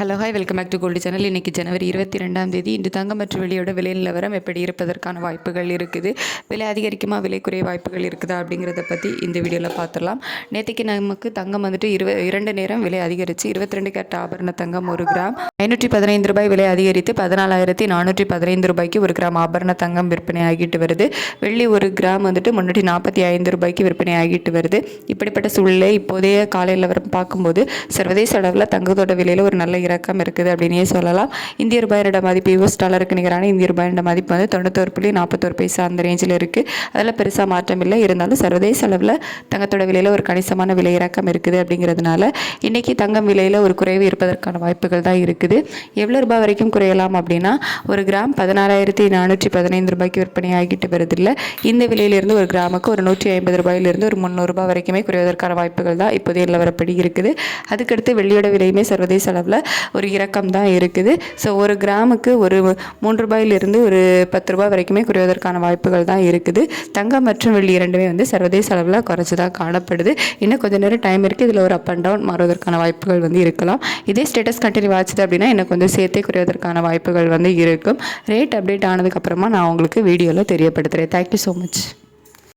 Hello hi welcome back to gold channel. இன்றைக்கி ஜனவரி 22ஆம் தேதி. இன்று தங்கம் மற்றும் வெள்ளியோட விலை நிலவரம் எப்படி இருப்பதற்கான வாய்ப்புகள் இருக்குது, விலை அதிகரிக்குமா விலை குறைய வாய்ப்புகள் இருக்குதா அப்படிங்கிறத பற்றி இந்த வீடியோவில் பார்த்துடலாம். நேற்றுக்கு நமக்கு தங்கம் வந்துட்டு 2 நேரம் விலை அதிகரித்து 22 கேரட் ஆபரண தங்கம் 1 கிராம் 515 ரூபாய் விலை அதிகரித்து 14,415 ரூபாய்க்கு 1 கிராம் ஆபரண தங்கம் விற்பனை ஆகிட்டு வருது. வெள்ளி 1 கிராம் வந்துட்டு 345 ரூபாய்க்கு விற்பனை ஆகிட்டு வருது. இப்படிப்பட்ட சூழ்நிலை இப்போதைய காலை நிலவரம் பார்க்கும்போது சர்வதேச அளவில் தங்கத்தோட விலையில் ஒரு நல்ல இறக்கம் இருக்குது அப்படின்னே சொல்லலாம். இந்திய ரூபாயோட மதிப்பு US டாலருக்கு நிகரான இந்திய ரூபாயோட மதிப்பு வந்து 91.41 அந்த ரேஞ்சில் இருக்குது. அதில் பெருசாக மாற்றம் இல்லை. இருந்தாலும் சர்வதேச அளவில் தங்கத்தோட விலையில் ஒரு கணிசமான விலை இறக்கம் இருக்குது. அப்படிங்கிறதுனால இன்றைக்கி தங்கம் விலையில் ஒரு குறைவு இருப்பதற்கான வாய்ப்புகள் தான் இருக்குது. எவ்வளோ ரூபாய் வரைக்கும் குறையலாம் அப்படின்னா, 1 கிராம் 16,415 ரூபாய்க்கு விற்பனை ஆகிட்டு வருதில்லை. இந்த விலையிலிருந்து 1 கிராமுக்கு ஒரு 150 ரூபாயிலிருந்து ஒரு 300 ரூபாய் வரைக்குமே குறைவதற்கான வாய்ப்புகள் தான் இப்போதைய நிலவரப்படி இருக்குது. அதுக்கடுத்து வெள்ளியோட விலையுமே சர்வதேச அளவில் ஒரு இறக்கம் தான் இருக்குது. ஸோ 1 கிராமுக்கு ஒரு 3 ரூபாயிலிருந்து ஒரு 10 ரூபாய் வரைக்குமே குறைவதற்கான வாய்ப்புகள் தான் இருக்குது. தங்கம் மற்றும் வெள்ளி இரண்டுமே வந்து சர்வதேச அளவில் குறைச்சி தான் காணப்படுது. இன்னும் கொஞ்சம் நேரம் டைம் இருக்குது. இதில் ஒரு அப் அண்ட் டவுன் மாறுவதற்கான வாய்ப்புகள் வந்து இருக்கலாம். இதே ஸ்டேட்டஸ் கண்டினியூ ஆச்சுது அப்படின்னா இன்னும் கொஞ்சம் சேர்த்தே குறைவதற்கான வாய்ப்புகள் வந்து இருக்கும். ரேட் அப்டேட் ஆனதுக்கப்புறமா நான் உங்களுக்கு வீடியோவில் தெரியப்படுத்துகிறேன். Thank you so much.